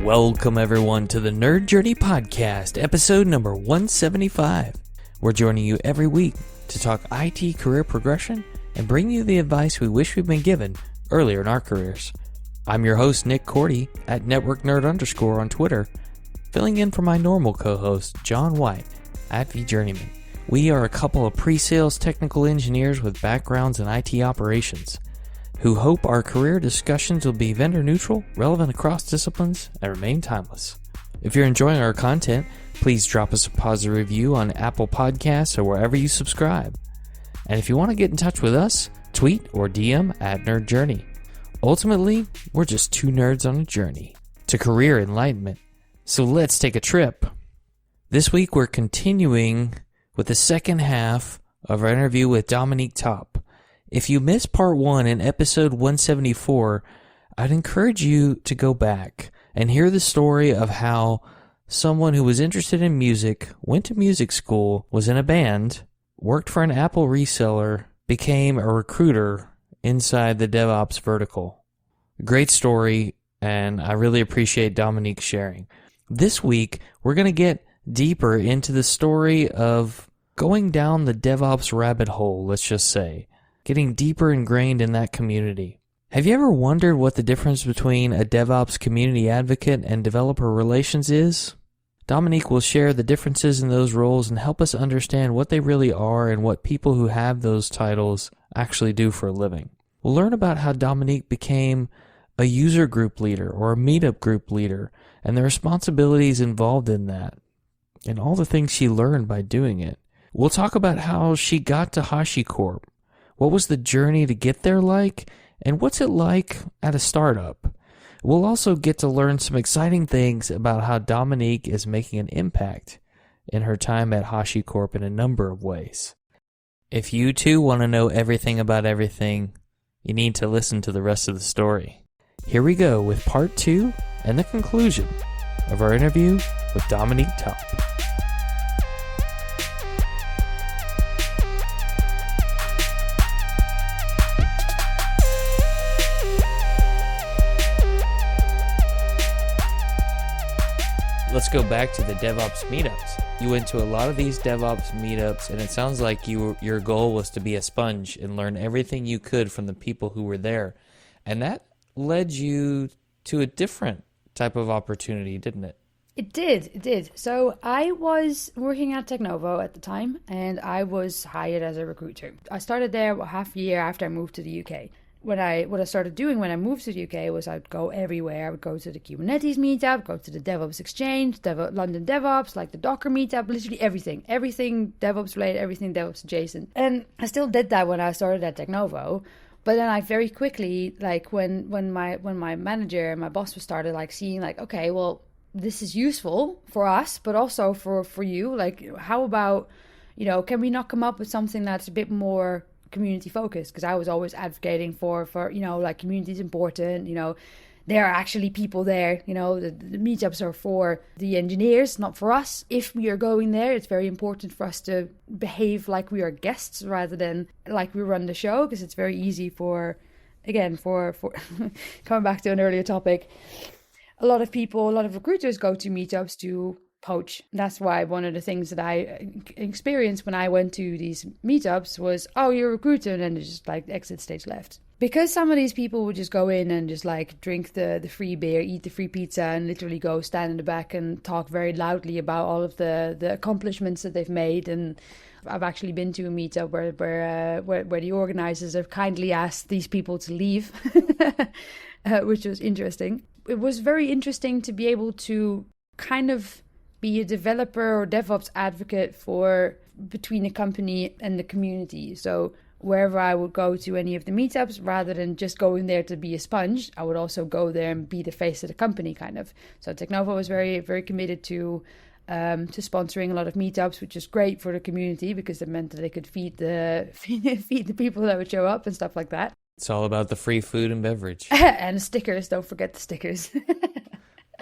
Welcome everyone to the Nerd Journey Podcast, episode number 175. We're joining you every week to talk IT career progression and bring you the advice we wish we'd been given earlier in our careers. I'm your host, Nick Cordy, at NetworkNerd_ on Twitter, filling in for my normal co-host, John White, at VJourneyman. We are a couple of pre-sales technical engineers with backgrounds in IT operations, who hope our career discussions will be vendor neutral, relevant across disciplines, and remain timeless. If you're enjoying our content, please drop us a positive review on Apple Podcasts or wherever you subscribe. And if you want to get in touch with us, tweet or DM at Nerd Journey. Ultimately, we're just two nerds on a journey to career enlightenment. So let's take a trip. This week we're continuing with the second half of our interview with Dominique Top. If you missed part 1 in episode 174, I'd encourage you to go back and hear the story of how someone who was interested in music, went to music school, was in a band, worked for an Apple reseller, became a recruiter inside the DevOps vertical. Great story, and I really appreciate Dominique sharing. This week, we're going to get deeper into the story of going down the DevOps rabbit hole, let's just say. Getting deeper ingrained in that community. Have you ever wondered what the difference between a DevOps community advocate and developer relations is? Dominique will share the differences in those roles and help us understand what they really are and what people who have those titles actually do for a living. We'll learn about how Dominique became a user group leader or a meetup group leader and the responsibilities involved in that and all the things she learned by doing it. We'll talk about how she got to HashiCorp. What was the journey to get there like? And what's it like at a startup? We'll also get to learn some exciting things about how Dominique is making an impact in her time at HashiCorp in a number of ways. If you too want to know everything about everything, you need to listen to the rest of the story. Here we go with part 2 and the conclusion of our interview with Dominique Top. Let's go back to the DevOps meetups. You went to a lot of these DevOps meetups, and it sounds like your goal was to be a sponge and learn everything you could from the people who were there. And that led you to a different type of opportunity, didn't it? It did. So I was working at Tecknuovo at the time, and I was hired as a recruiter. I started there half a year after I moved to the UK. What I started doing when I moved to the UK was I'd go everywhere. I would go to the Kubernetes meetup, go to the DevOps Exchange, London DevOps, like the Docker meetup, literally everything DevOps related, everything DevOps adjacent. And I still did that when I started at Tecknuovo. But then I very quickly, like when my manager and my boss started like seeing like, okay, well, this is useful for us, but also for you. Like, how about, can we not come up with something that's a bit more community focused? Because I was always advocating for like community is important. There are actually people there. The meetups are for the engineers, not for us. If we are going there, it's very important for us to behave like we are guests rather than like we run the show, because it's very easy for coming back to an earlier topic, a lot of recruiters go to meetups to poach. That's why one of the things that I experienced when I went to these meetups was, oh, you're a recruiter, and then just like exit stage left. Because some of these people would just go in and just like drink the free beer, eat the free pizza, and literally go stand in the back and talk very loudly about all of the accomplishments that they've made. And I've actually been to a meetup where the organizers have kindly asked these people to leave, which was interesting. It was very interesting to be able to kind of be a developer or DevOps advocate for between a company and the community. So wherever I would go to any of the meetups, rather than just going there to be a sponge, I would also go there and be the face of the company, kind of. So Tecknuovo was very, very committed to sponsoring a lot of meetups, which is great for the community because it meant that they could feed the people that would show up and stuff like that. It's all about the free food and beverage. And stickers, don't forget the stickers.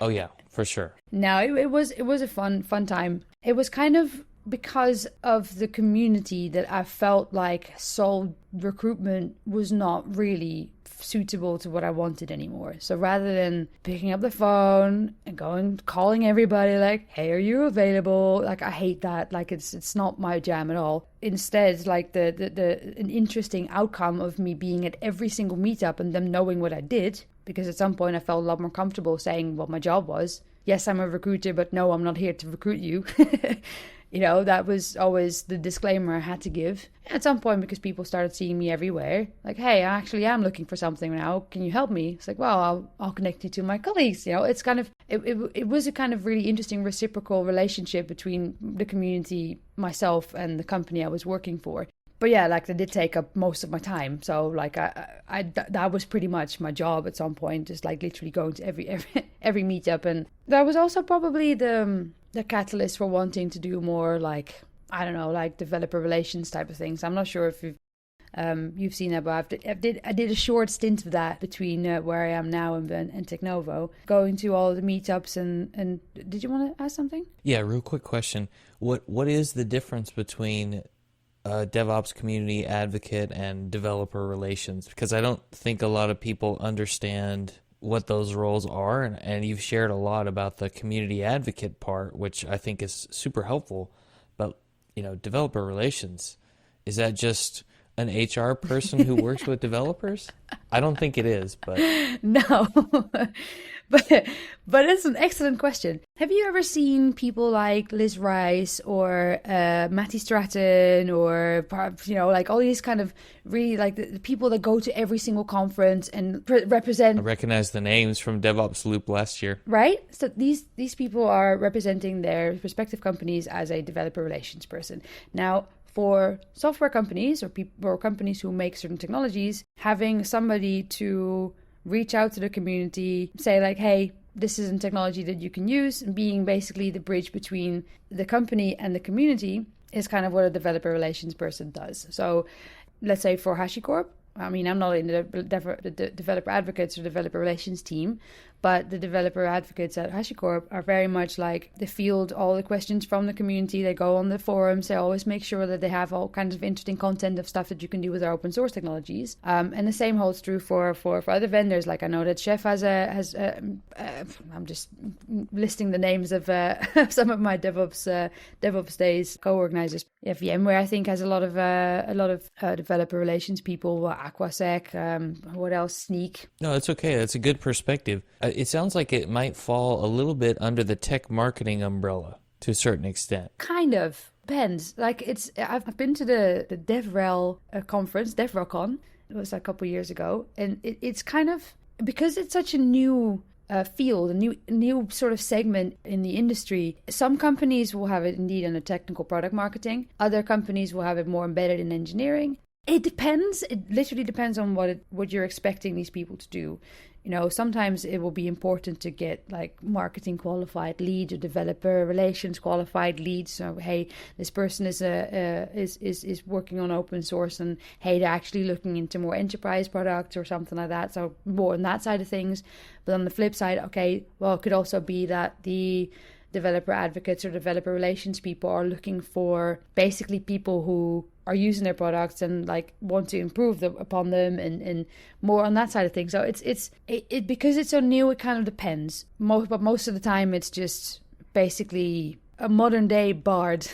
Oh yeah, for sure. No, it was a fun time. It was kind of because of the community that I felt like sole recruitment was not really suitable to what I wanted anymore. So rather than picking up the phone and calling everybody like, hey, are you available? Like, I hate that. Like, it's not my jam at all. Instead, like an interesting outcome of me being at every single meetup and them knowing what I did, because at some point I felt a lot more comfortable saying what my job was. Yes, I'm a recruiter, but no, I'm not here to recruit you. That was always the disclaimer I had to give. At some point, because people started seeing me everywhere, like, hey, I actually am looking for something now. Can you help me? It's like, well, I'll connect you to my colleagues. It's kind of, it was a kind of really interesting reciprocal relationship between the community, myself, and the company I was working for. But yeah, like, that did take up most of my time. So like, that was pretty much my job at some point, just like literally going to every meetup. And that was also probably the catalyst for wanting to do more, like, I don't know, like developer relations type of things. I'm not sure if you've seen that, but I did a short stint of that between where I am now and Tecknuovo, going to all the meetups. And did you want to ask something? Yeah, real quick question. What is the difference between DevOps community advocate and developer relations? Because I don't think a lot of people understand what those roles are, and you've shared a lot about the community advocate part, which I think is super helpful. But developer relations, is that just an HR person who works with developers? I don't think it is, but no. But it's an excellent question. Have you ever seen people like Liz Rice or Matty Stratton or like all these kind of really like the people that go to every single conference and represent? I recognize the names from DevOps Loop last year. Right? So these people are representing their respective companies as a developer relations person. Now, for software companies or companies who make certain technologies, having somebody to reach out to the community, say like, hey, this is a technology that you can use, and being basically the bridge between the company and the community is kind of what a developer relations person does. So let's say for HashiCorp, I mean, I'm not in the developer advocates or developer relations team, but the developer advocates at HashiCorp are very much like they field all the questions from the community. They go on the forums. They always make sure that they have all kinds of interesting content of stuff that you can do with our open source technologies. And the same holds true for other vendors. Like I know that Chef has I'm just listing the names of some of my DevOps days co-organizers. Yeah, VMware I think has a lot of developer relations people. Aquasec, what else? Sneak. No, it's okay. That's a good perspective. It sounds like it might fall a little bit under the tech marketing umbrella to a certain extent. Kind of. Depends. Like I've been to the DevRel conference, DevRelCon. It was a couple years ago. And it's kind of, because it's such a new field, a new sort of segment in the industry. Some companies will have it indeed under technical product marketing. Other companies will have it more embedded in engineering. It depends. It literally depends on what you're expecting these people to do. Sometimes it will be important to get like marketing qualified leads or developer relations qualified leads. So hey, this person is working on open source, and hey, they're actually looking into more enterprise products or something like that. So more on that side of things. But on the flip side, okay, well, it could also be that the developer advocates or developer relations people are looking for basically people who are using their products and like want to improve upon them and more on that side of things. So it's because it's so new, it kind of depends. But most of the time it's just basically a modern day bard.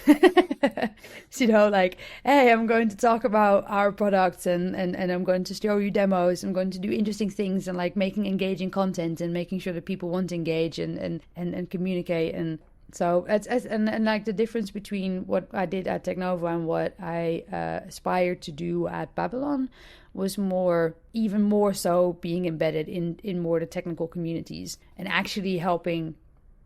Like, hey, I'm going to talk about our products and I'm going to show you demos. I'm going to do interesting things and like making engaging content and making sure that people want to engage and communicate. And so and like the difference between what I did at Tecknuovo and what I aspired to do at Babylon was even more so being embedded in more the technical communities and actually helping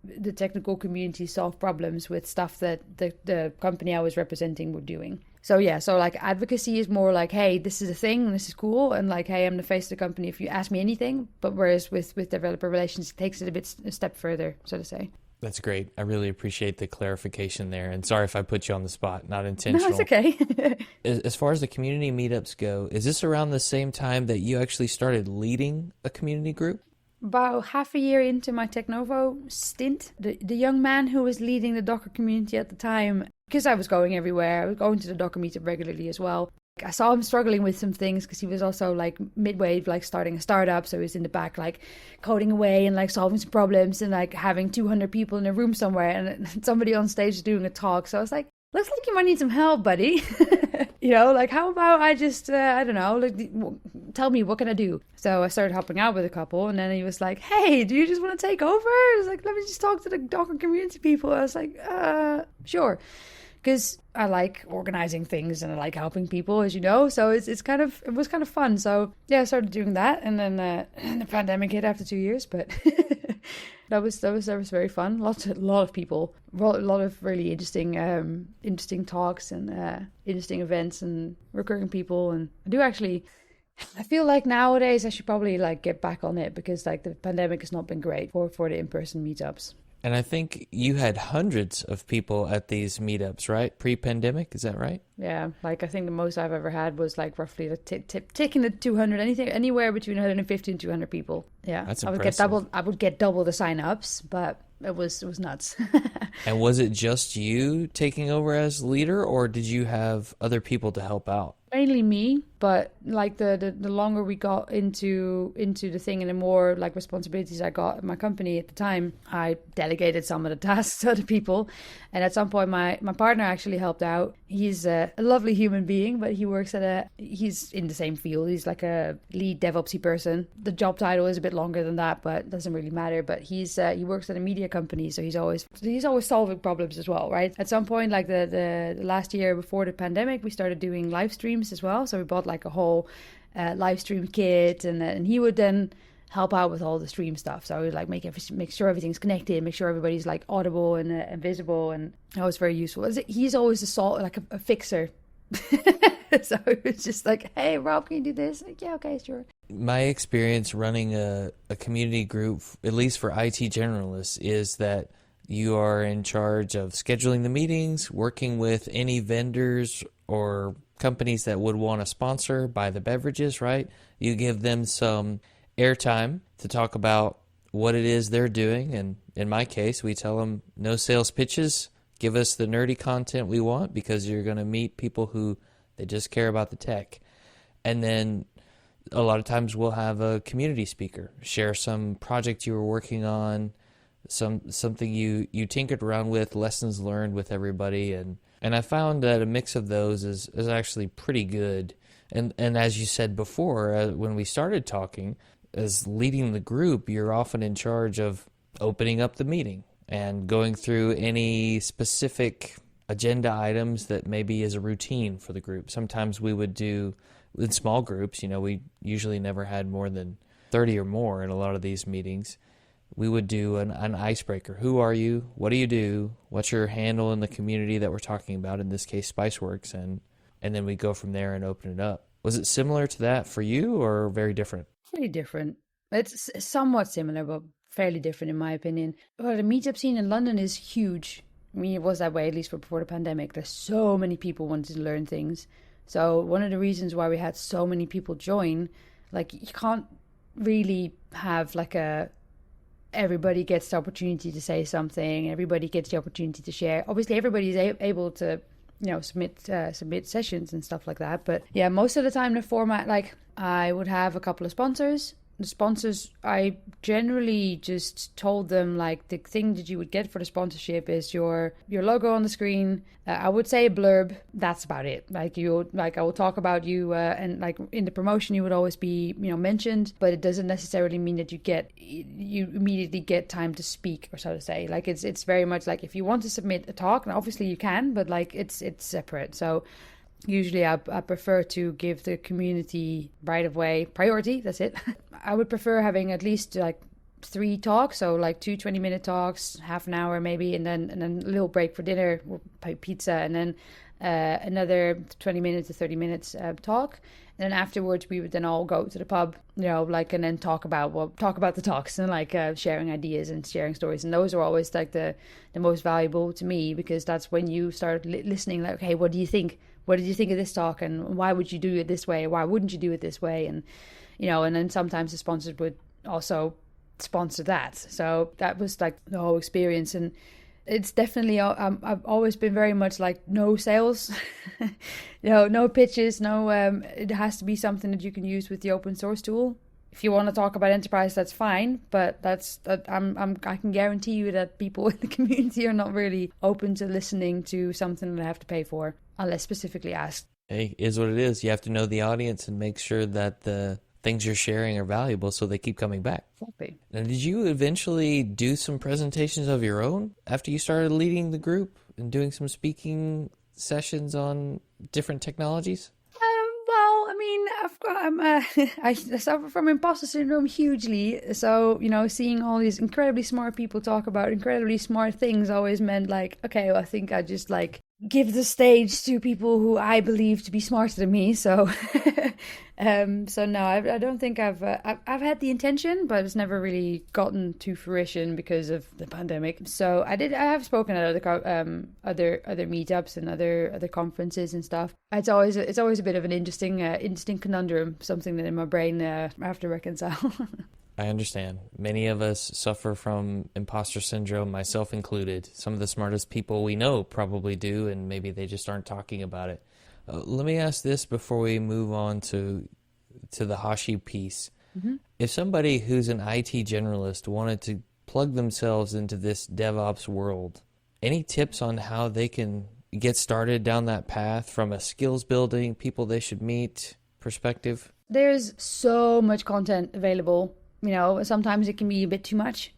the technical community solve problems with stuff that the company I was representing were doing. So yeah, so like advocacy is more like, hey, this is a thing, this is cool, and like, hey, I'm the face of the company if you ask me anything. But whereas with developer relations, it takes it a step further, so to say. That's great. I really appreciate the clarification there. And sorry if I put you on the spot, not intentional. No, it's okay. As far as the community meetups go, is this around the same time that you actually started leading a community group? About half a year into my Tecknuovo stint, the young man who was leading the Docker community at the time because I was going everywhere. I was going to the Docker meetup regularly as well. I saw him struggling with some things because he was also like midway, like starting a startup. So he was in the back, like coding away and like solving some problems and like having 200 people in a room somewhere and somebody on stage doing a talk. So I was like, looks like you might need some help, buddy. Like how about I just, I don't know, like tell me, what can I do? So I started helping out with a couple, and then he was like, hey, do you just want to take over? I was like, let me just talk to the Docker community people. I was like, sure. Because I like organizing things and I like helping people, as you know. So it was kind of fun. So yeah, I started doing that, and then the pandemic hit after 2 years. But that was very fun. A lot of people, a lot of really interesting talks and interesting events and recurring people. And I feel like nowadays I should probably like get back on it, because like the pandemic has not been great for the in-person meetups. And I think you had hundreds of people at these meetups, right? Pre-pandemic, is that right? Yeah, like I think the most I've ever had was like roughly taking the 200, anywhere between 150 and 200 people. Yeah, that's impressive. I would get double the sign-ups, but it was nuts. And was it just you taking over as leader, or did you have other people to help out? Mainly me, but like the longer we got into the thing and the more like responsibilities I got at my company at the time, I delegated some of the tasks to other people. And at some point my partner actually helped out. He's a lovely human being, but he's in the same field. He's like a lead DevOpsy person. The job title is a bit longer than that, but it doesn't really matter. But he works at a media company, so he's always solving problems as well, right? At some point, like the last year before the pandemic, we started doing live streams as well. So we bought like a whole live stream kit, and he would then help out with all the stream stuff. So we like make sure everything's connected, make sure everybody's like audible and visible, and that was very useful. He's always a fixer. So it was just like, hey Rob, can you do this? Like, yeah, okay, sure. My experience running a community group, at least for IT generalists, is that you are in charge of scheduling the meetings, working with any vendors or companies that would want to sponsor, buy the beverages, right? You give them some airtime to talk about what it is they're doing. And in my case, we tell them no sales pitches, give us the nerdy content we want, because you're going to meet people who they just care about the tech. And then a lot of times we'll have a community speaker share some project you were working on, something you tinkered around with, lessons learned with everybody. And I found that a mix of those is actually pretty good. And as you said before, when we started talking, as leading the group, you're often in charge of opening up the meeting and going through any specific agenda items that maybe is a routine for the group. Sometimes we would do, in small groups, we usually never had more than 30 or more in a lot of these meetings. We would do an icebreaker. Who are you? What do you do? What's your handle in the community that we're talking about? In this case, Spiceworks. And then we go from there and open it up. Was it similar to that for you, or very different? Pretty different. It's somewhat similar, but fairly different in my opinion. Well, the meetup scene in London is huge. I mean, it was that way at least before the pandemic. There's so many people wanting to learn things. So one of the reasons why we had so many people join, like you can't really have like everybody gets the opportunity to say something, everybody gets the opportunity to share. Obviously everybody's able to submit sessions and stuff like that, but yeah, most of the time the format, like I would have a couple of sponsors. The sponsors, I generally just told them like the thing that you would get for the sponsorship is your logo on the screen. I would say a blurb. That's about it. I will talk about you, and like in the promotion you would always be mentioned, but it doesn't necessarily mean that you immediately get time to speak, or so to say. Like it's very much like if you want to submit a talk, and obviously you can, but like it's separate. So usually I prefer to give the community right of way priority. That's it. I would prefer having at least like 3 talks, so like 2 20-minute talks, half an hour maybe, and then a little break for dinner, pizza, and then another 20 minutes to 30 minutes talk. And then afterwards we would then all go to the pub, and then talk about the talks and like sharing ideas and sharing stories. And those are always like the most valuable to me, because that's when you start listening, like, hey, what do you think? What did you think of this talk? And why would you do it this way? Why wouldn't you do it this way? And, and then sometimes the sponsors would also sponsor that. So that was like the whole experience. And It's definitely, I've always been very much like no sales, no pitches, it has to be something that you can use with the open source tool. If you want to talk about enterprise, that's fine, but I can guarantee you that people in the community are not really open to listening to something that I have to pay for, unless specifically asked. Hey, is what it is. You have to know the audience and make sure that the things you're sharing are valuable so they keep coming back. Exactly. Now, did you eventually do some presentations of your own after you started leading the group and doing some speaking sessions on different technologies? Well, I mean, I suffer from imposter syndrome hugely. So, seeing all these incredibly smart people talk about incredibly smart things always meant like, okay, well, I think I just like give the stage to people who I believe to be smarter than me. So, so no, I don't think I've had the intention, but it's never really gotten to fruition because of the pandemic. So I have spoken at other meetups and other conferences and stuff. It's always a bit of an interesting conundrum, something that in my brain I have to reconcile. I understand. Many of us suffer from imposter syndrome, myself included. Some of the smartest people we know probably do, and maybe they just aren't talking about it. Let me ask this before we move on to the Hashi piece. Mm-hmm. If somebody who's an IT generalist wanted to plug themselves into this DevOps world, any tips on how they can get started down that path from a skills building, people they should meet perspective? There's so much content available. Sometimes it can be a bit too much,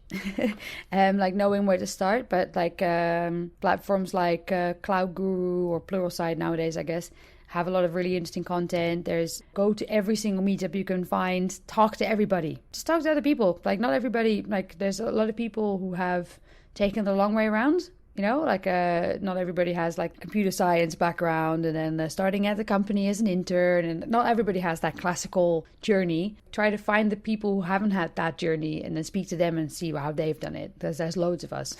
like knowing where to start. But like platforms like Cloud Guru or Pluralsight nowadays, I guess, have a lot of really interesting content. Go to every single meetup you can find, talk to everybody. Just talk to other people. Like not everybody, like there's a lot of people who have taken the long way around. Not everybody has like computer science background and then starting at the company as an intern, and not everybody has that classical journey. Try to find the people who haven't had that journey and then speak to them and see how they've done it. There's loads of us.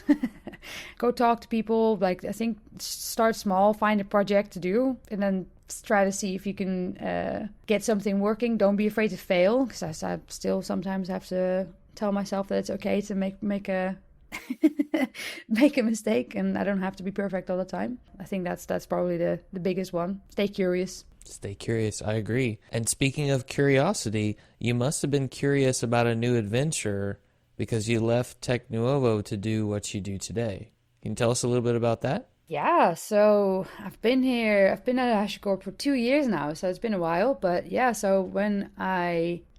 Go talk to people. Like I think start small, find a project to do, and then try to see if you can get something working. Don't be afraid to fail, because I still sometimes have to tell myself that it's okay to make a make a mistake, and I don't have to be perfect all the time. I think that's probably the biggest one. Stay curious. Stay curious. I agree. And speaking of curiosity, you must have been curious about a new adventure because you left Tecknuovo to do what you do today. Can you tell us a little bit about that? Yeah, so I've been at HashiCorp for 2 years now, so it's been a while. But yeah, so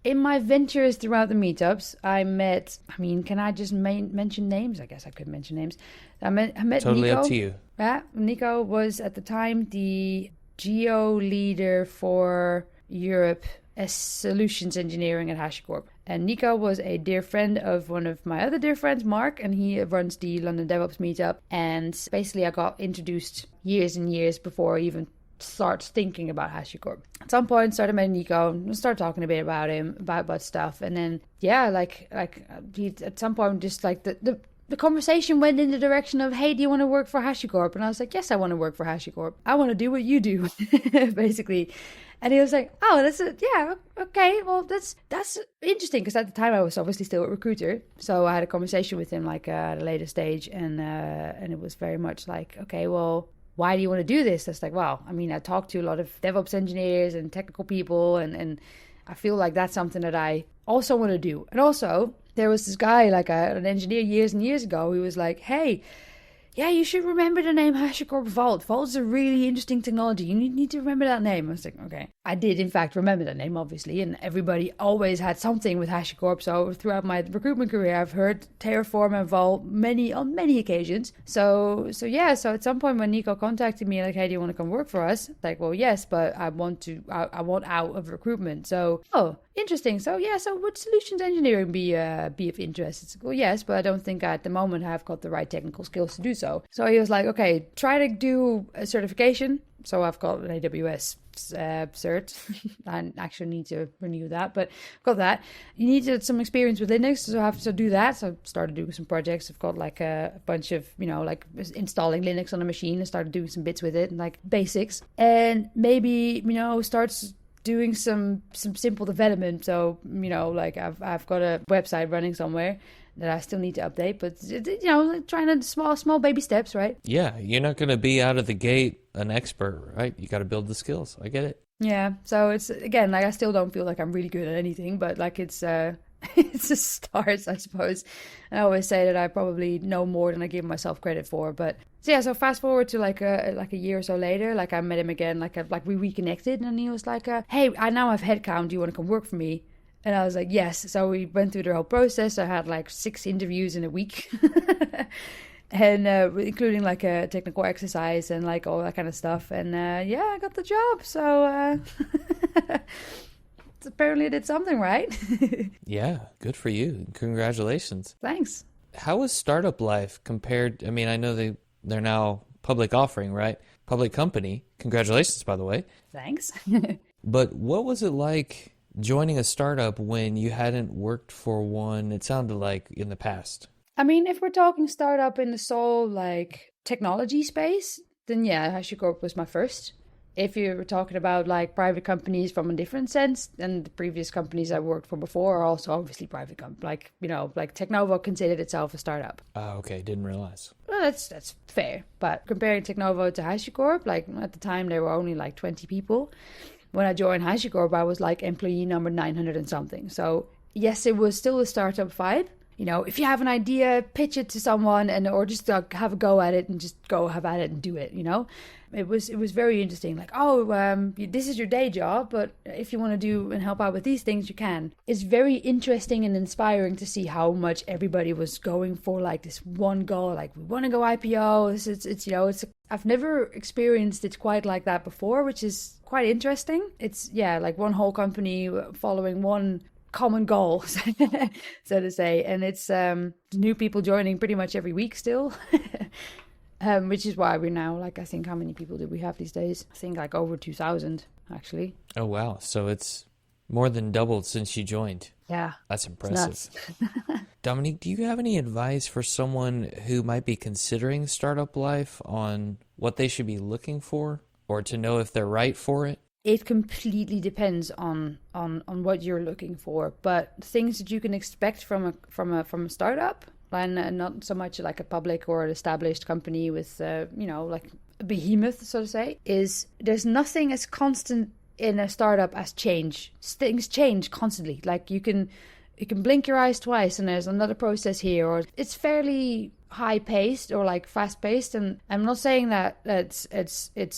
in my ventures throughout the meetups, I met, can I just mention names? I guess I could mention names. I met totally Nico. Up to you. Yeah, Nico was at the time the geo leader for Europe as solutions engineering at HashiCorp. And Nico was a dear friend of one of my other dear friends, Mark, and he runs the London DevOps Meetup. And basically I got introduced years and years before I even start thinking about HashiCorp. At some point, started meeting Nico, and started talking a bit about him, about stuff, and then he at some point just like the conversation went in the direction of, hey, do you want to work for HashiCorp? And I was like, yes, I want to work for HashiCorp. I want to do what you do, basically. And he was like, oh, that's it. Yeah, okay. Well, that's interesting, because at the time I was obviously still a recruiter. So I had a conversation with him at a later stage, and it was very much like, okay, well, why do you want to do this? That's like, well, I talked to a lot of DevOps engineers and technical people, and I feel like that's something that I also want to do. And also, there was this guy, an engineer years and years ago, who was like, hey, yeah, you should remember the name HashiCorp Vault. Vault is a really interesting technology. You need to remember that name. I was like, okay. I did, in fact, remember that name, obviously. And everybody always had something with HashiCorp. So throughout my recruitment career, I've heard Terraform and Vault on many occasions. So at some point when Nico contacted me, like, hey, do you want to come work for us? Like, well, yes, but I want out of recruitment. So, interesting. So would solutions engineering be of interest? It's like, well, yes, but I don't think at the moment I've got the right technical skills to do so. So he was like, okay, try to do a certification. So I've got an AWS cert. I actually need to renew that, but I've got that. You need some experience with Linux, so I have to do that. So I started doing some projects. I've got like a bunch of, installing Linux on a machine. I started doing some bits with it, and like basics. And maybe, starts doing some simple development. So, like I've got a website running somewhere that I still need to update, but trying to small baby steps, right? Yeah, you're not going to be out of the gate an expert, right? You got to build the skills. I get it. Yeah, so it's, again, like I still don't feel like I'm really good at anything, but like it's it's a start, I suppose. I always say that I probably know more than I give myself credit for. But so fast forward to like a year or so later, like I met him again, like we reconnected, and he was like, "Hey, I now have headcount. Do you want to come work for me?" And I was like, "Yes." So we went through the whole process. I had like 6 interviews in a week. And including like a technical exercise and like all that kind of stuff. And I got the job. So apparently I did something right. Yeah, good for you. Congratulations. Thanks. How was startup life compared? I mean, I know they're now public offering, right? Public company. Congratulations, by the way. Thanks. But what was it like joining a startup when you hadn't worked for one, it sounded like, in the past? I mean, if we're talking startup in the sole like technology space, then yeah, HashiCorp was my first. If you were talking about like private companies from a different sense, then the previous companies I worked for before are also obviously private companies. Like Tecknuovo considered itself a startup. Oh, okay, didn't realize. Well, that's fair. But comparing Tecknuovo to HashiCorp, like at the time there were only like 20 people. When I joined HashiCorp, I was like employee number 900 and something. So yes, it was still a startup vibe. If you have an idea, pitch it to someone or just have a go at it and just go have at it and do it, It was very interesting. Like, this is your day job, but if you want to do and help out with these things, you can. It's very interesting and inspiring to see how much everybody was going for like this one goal. Like, we want to go IPO. I've never experienced it quite like that before, which is quite interesting. It's like one whole company following one common goal, so to say, and it's new people joining pretty much every week still. Which is why we're now like, I think, how many people do we have these days? I think like over 2,000 actually. Oh wow, so it's more than doubled since you joined. Yeah, that's impressive. Dominique, do you have any advice for someone who might be considering startup life on what they should be looking for, or to know if they're right for it? It completely depends on what you're looking for, but things that you can expect from a startup, and not so much like a public or an established company with like a behemoth, so to say, is there's nothing as constant in a startup as change. Things change constantly. Like you can blink your eyes twice and there's another process here, or it's fairly high paced or like fast paced. And I'm not saying that it's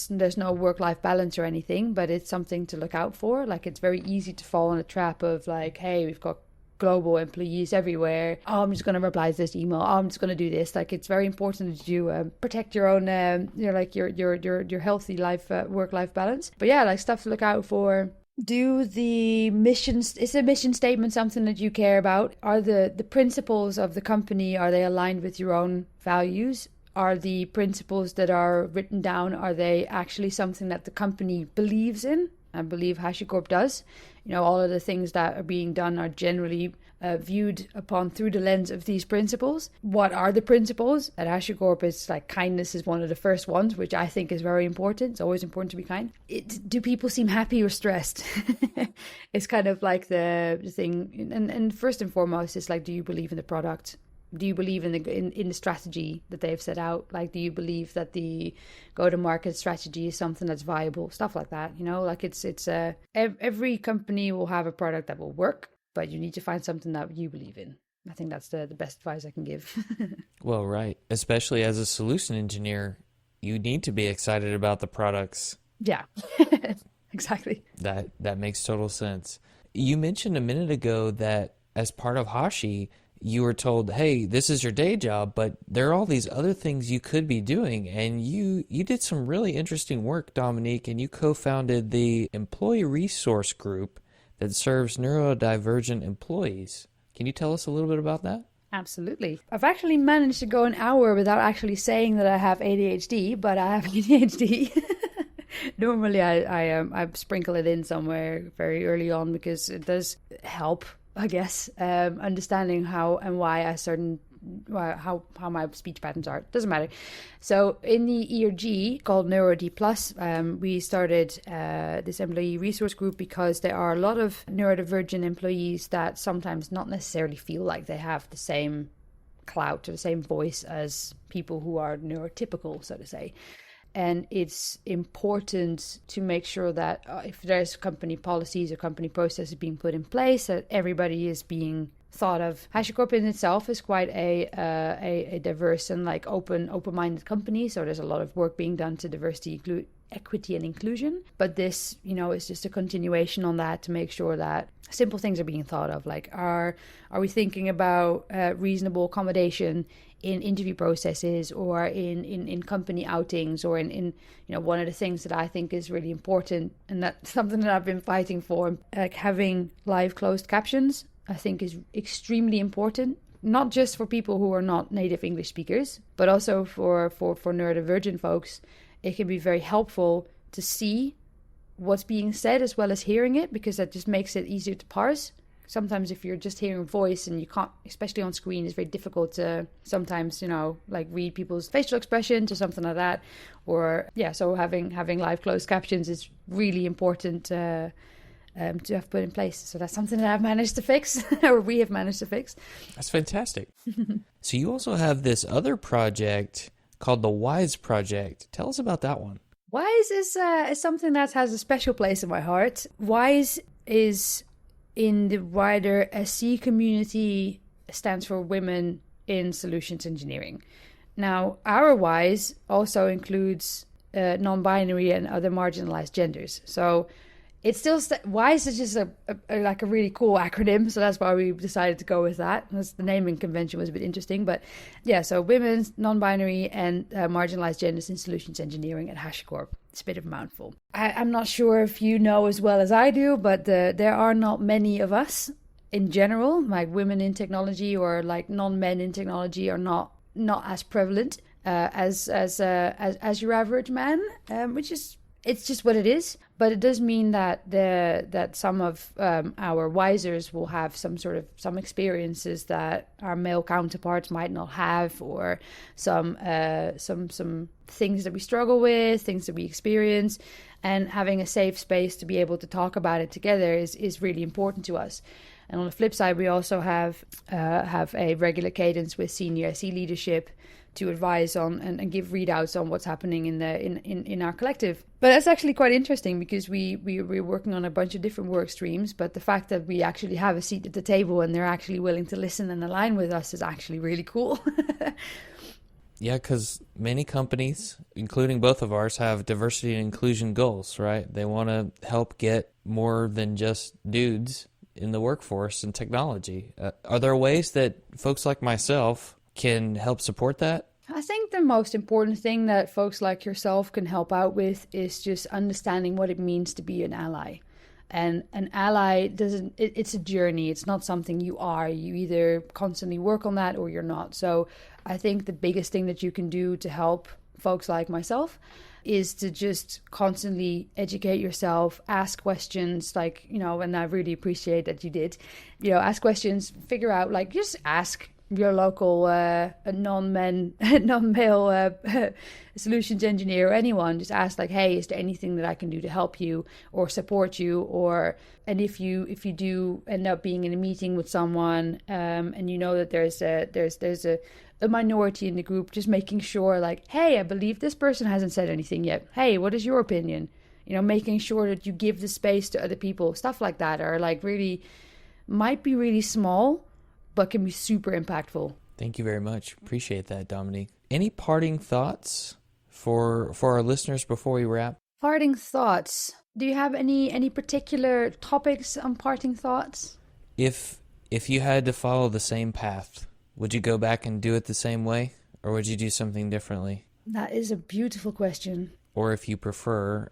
there's no work-life balance or anything, but it's something to look out for. Like, it's very easy to fall in a trap of like, hey, we've got global employees everywhere. Oh, I'm just going to reply to this email. Oh, I'm just going to do this. Like, it's very important that you protect your own, your healthy life, work-life balance. But yeah, like stuff to look out for. Do the missions, is the mission statement something that you care about? Are the principles of the company, are they aligned with your own values? Are the principles that are written down, are they actually something that the company believes in? I believe HashiCorp does. All of the things that are being done are generally viewed upon through the lens of these principles. What are the principles? At HashiCorp, it's like kindness is one of the first ones, which I think is very important. It's always important to be kind. Do people seem happy or stressed? It's kind of like the thing. And first and foremost, it's like, do you believe in the product? Do you believe in the strategy that they've set out? Like, do you believe that the go-to-market strategy is something that's viable? Stuff like that, like it's every company will have a product that will work, but you need to find something that you believe in. I think that's the best advice I can give. Well, right. Especially as a solution engineer, you need to be excited about the products. Yeah, exactly. That makes total sense. You mentioned a minute ago that as part of Hashi, you were told, hey, this is your day job, but there are all these other things you could be doing. And you did some really interesting work, Dominique, and you co-founded the employee resource group that serves neurodivergent employees. Can you tell us a little bit about that? Absolutely. I've actually managed to go an hour without actually saying that I have ADHD, but I have ADHD. Normally I sprinkle it in somewhere very early on because it does help, I guess, understanding how and why a certain how my speech patterns are. Doesn't matter. So in the ERG called NeuroD Plus, we started this employee resource group because there are a lot of neurodivergent employees that sometimes not necessarily feel like they have the same clout or the same voice as people who are neurotypical, so to say. And it's important to make sure that if there's company policies or company processes being put in place, that everybody is being thought of. HashiCorp in itself is quite a diverse and like open-minded company. So there's a lot of work being done to diversity, equity, and inclusion. But this, is just a continuation on that to make sure that simple things are being thought of. Like, are we thinking about reasonable accommodation in interview processes or in company outings, or in one of the things that I think is really important, and that's something that I've been fighting for, like having live closed captions, I think is extremely important, not just for people who are not native English speakers, but also for neurodivergent folks. It can be very helpful to see what's being said as well as hearing it, because that just makes it easier to parse. Sometimes if you're just hearing voice and you can't, especially on screen, it's very difficult to sometimes, like read people's facial expressions or something like that. Or, so having live closed captions is really important to have put in place. So that's something that I've managed to fix, or we have managed to fix. That's fantastic. So you also have this other project called the WISE project. Tell us about that one. WISE is something that has a special place in my heart. WISE is in the wider SC community, stands for Women in Solutions Engineering. Now, our WISE also includes non-binary and other marginalized genders. So it's still WISE is just a really cool acronym, so that's why we decided to go with that. The naming convention was a bit interesting, but so women, non-binary, and marginalized genders in solutions engineering at HashiCorp. It's a bit of a mouthful. I'm not sure if you know as well as I do, but there are not many of us in general, like women in technology or like non-men in technology are not as prevalent as your average man, which is. It's just what it is, but it does mean that some of our wisers will have some experiences that our male counterparts might not have, or some things that we struggle with, things that we experience, and having a safe space to be able to talk about it together is really important to us. And on the flip side, we also have a regular cadence with senior SE leadership to advise on and give readouts on what's happening in our collective. But that's actually quite interesting, because we're working on a bunch of different work streams, but the fact that we actually have a seat at the table and they're actually willing to listen and align with us is actually really cool. Yeah, because many companies, including both of ours, have diversity and inclusion goals, right? They want to help get more than just dudes in the workforce and technology. Are there ways that folks like myself can help support that? I think the most important thing that folks like yourself can help out with is just understanding what it means to be an ally. And an ally it's a journey. It's not something you are. You either constantly work on that or you're not. So I think the biggest thing that you can do to help folks like myself is to just constantly educate yourself, ask questions, and I really appreciate that you did, ask questions, figure out, just ask your local non-male solutions engineer or anyone. Just ask, hey, is there anything that I can do to help you or support you? And if you do end up being in a meeting with someone and you know that there's a minority in the group, just making sure hey, I believe this person hasn't said anything yet. Hey, what is your opinion? Making sure that you give the space to other people. Stuff like that are really might be really small, but can be super impactful. Thank you very much. Appreciate that, Dominique. Any parting thoughts for our listeners before we wrap? Parting thoughts. Do you have any particular topics on parting thoughts? If you had to follow the same path, would you go back and do it the same way, or would you do something differently? That is a beautiful question. Or if you prefer,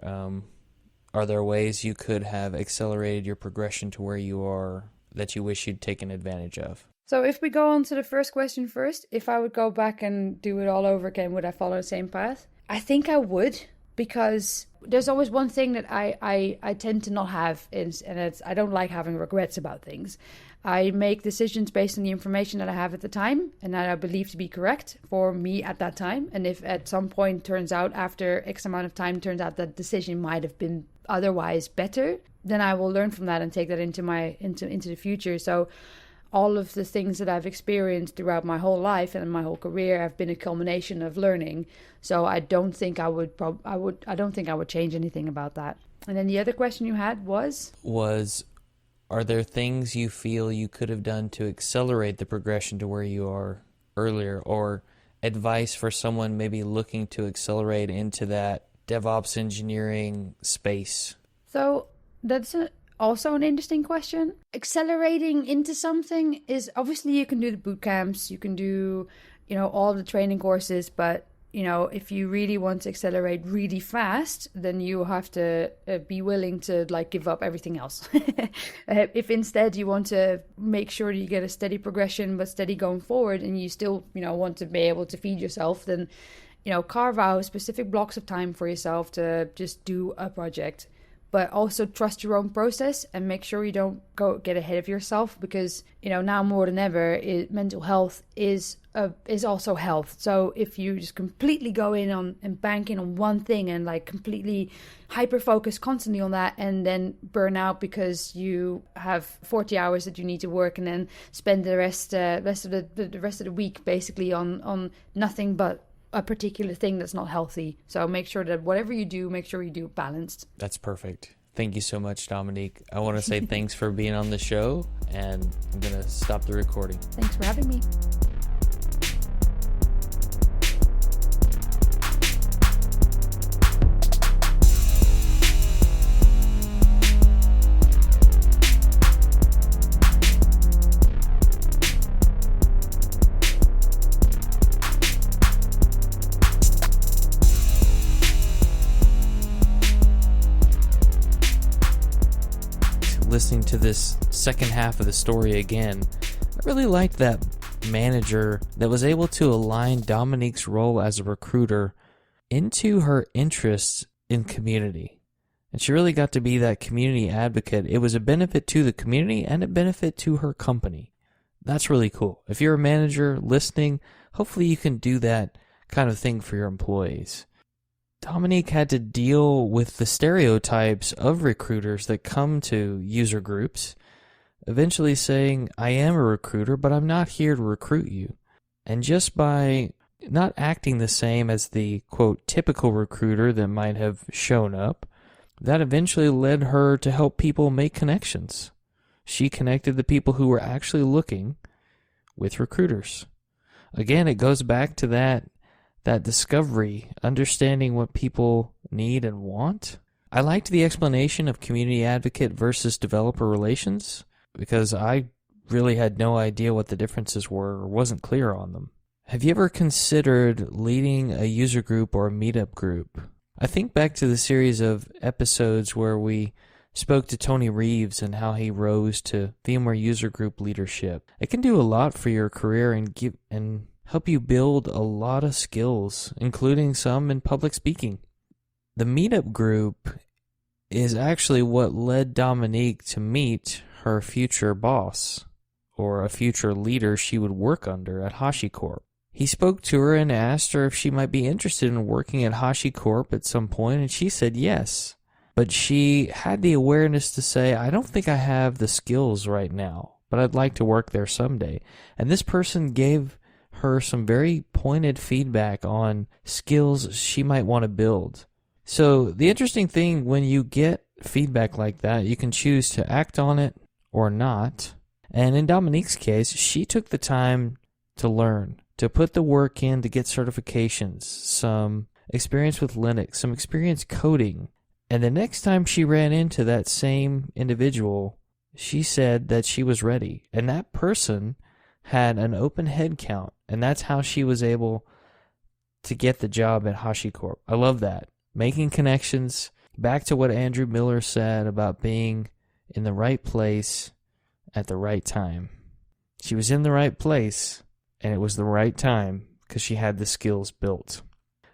are there ways you could have accelerated your progression to where you are that you wish you'd taken advantage of? So if we go on to the first question first, if I would go back and do it all over again, would I follow the same path? I think I would. because there's always one thing that I tend to not have, and it's I don't like having regrets about things. I make decisions based on the information that I have at the time and that I believe to be correct for me at that time. And if at some point turns out, after X amount of time, turns out that decision might have been otherwise better, then I will learn from that and take that into the future. So all of the things that I've experienced throughout my whole life and my whole career have been a culmination of learning. So I don't think I would change anything about that. And then the other question you had was, are there things you feel you could have done to accelerate the progression to where you are earlier, or advice for someone maybe looking to accelerate into that DevOps engineering space? So that's also an interesting question. Accelerating into something is, obviously you can do the boot camps, you can do, all the training courses, but if you really want to accelerate really fast, then you have to be willing to give up everything else. If instead you want to make sure that you get a steady progression, but steady going forward, and you still, want to be able to feed yourself, then, carve out specific blocks of time for yourself to just do a project. But also trust your own process and make sure you don't get ahead of yourself, because, now more than ever, mental health is also health. So if you just completely go in on and bank in on one thing and completely hyper focus constantly on that, and then burn out because you have 40 hours that you need to work, and then spend the rest of the week basically on nothing but a particular thing that's not healthy. So make sure that whatever you do, make sure you do it balanced. That's perfect. Thank you so much, Dominique. I want to say thanks for being on the show, and I'm going to stop the recording. Thanks for having me. Listening to this second half of the story again, I really liked that manager that was able to align Dominique's role as a recruiter into her interests in community. And she really got to be that community advocate. It was a benefit to the community and a benefit to her company. That's really cool. If you're a manager listening, hopefully you can do that kind of thing for your employees. Dominique had to deal with the stereotypes of recruiters that come to user groups, eventually saying, I am a recruiter, but I'm not here to recruit you. And just by not acting the same as the, quote, typical recruiter that might have shown up, that eventually led her to help people make connections. She connected the people who were actually looking with recruiters. Again, it goes back to that discovery, understanding what people need and want. I liked the explanation of community advocate versus developer relations, because I really had no idea what the differences were or wasn't clear on them. Have you ever considered leading a user group or a meetup group? I think back to the series of episodes where we spoke to Tony Reeves and how he rose to VMware user group leadership. It can do a lot for your career and help you build a lot of skills, including some in public speaking. The Meetup group is actually what led Dominique to meet her future boss, or a future leader she would work under at HashiCorp. He spoke to her and asked her if she might be interested in working at HashiCorp at some point, and she said yes. But she had the awareness to say, I don't think I have the skills right now, but I'd like to work there someday. And this person gave her some very pointed feedback on skills she might want to build. So the interesting thing, when you get feedback like that, you can choose to act on it or not. And in Dominique's case, she took the time to learn, to put the work in, to get certifications, some experience with Linux, some experience coding. And the next time she ran into that same individual, she said that she was ready. And that person had an open head count, and that's how she was able to get the job at HashiCorp. I love that. Making connections. Back to what Andrew Miller said about being in the right place at the right time. She was in the right place, and it was the right time because she had the skills built.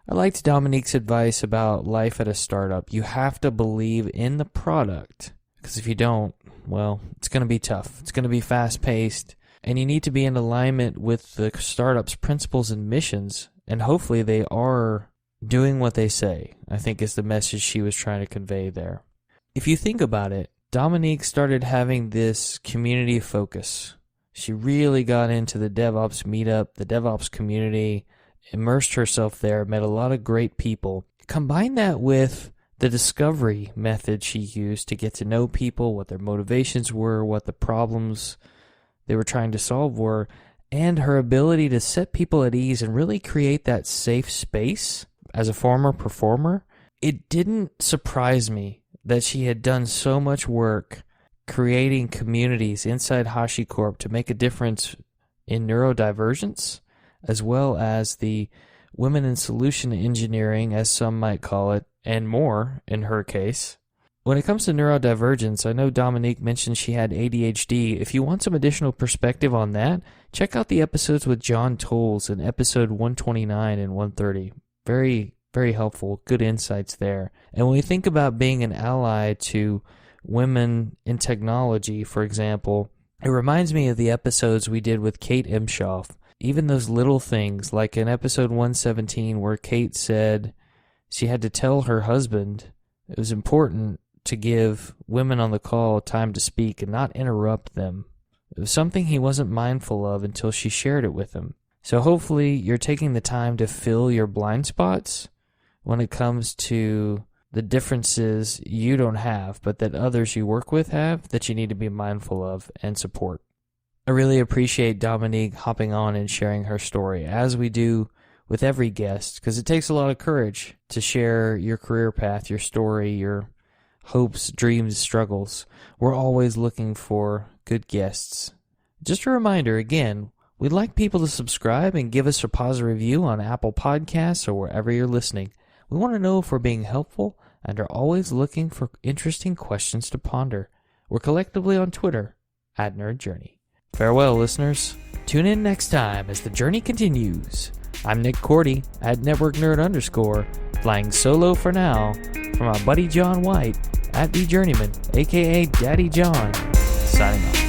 I liked Dominique's advice about life at a startup. You have to believe in the product, because if you don't, well, it's going to be tough. It's going to be fast-paced, and you need to be in alignment with the startup's principles and missions, and hopefully they are doing what they say, I think is the message she was trying to convey there. If you think about it, Dominique started having this community focus. She really got into the DevOps meetup, the DevOps community, immersed herself there, met a lot of great people. Combine that with the discovery method she used to get to know people, what their motivations were, what the problems they were trying to solve were, and her ability to set people at ease and really create that safe space. As a former performer, it didn't surprise me that she had done so much work creating communities inside HashiCorp to make a difference in neurodivergence, as well as the women in solution engineering, as some might call it, and more in her case. When it comes to neurodivergence, I know Dominique mentioned she had ADHD. If you want some additional perspective on that, check out the episodes with John Tolles in episode 129 and 130. Very, very helpful. Good insights there. And when we think about being an ally to women in technology, for example, it reminds me of the episodes we did with Kate Imshoff. Even those little things, like in episode 117 where Kate said she had to tell her husband it was important to give women on the call time to speak and not interrupt them. It was something he wasn't mindful of until she shared it with him. So hopefully you're taking the time to fill your blind spots when it comes to the differences you don't have, but that others you work with have, that you need to be mindful of and support. I really appreciate Dominique hopping on and sharing her story, as we do with every guest, because it takes a lot of courage to share your career path, your story, your hopes, dreams, struggles. We're always looking for good guests. Just a reminder, again, we'd like people to subscribe and give us a positive review on Apple Podcasts or wherever you're listening. We want to know if we're being helpful and are always looking for interesting questions to ponder. We're collectively on Twitter, @NerdJourney. Farewell, listeners. Tune in next time as the journey continues. I'm Nick Cordy, @NetworkNerd_, flying solo for now from our buddy John White, @TheJourneyman, aka Daddy John, signing off.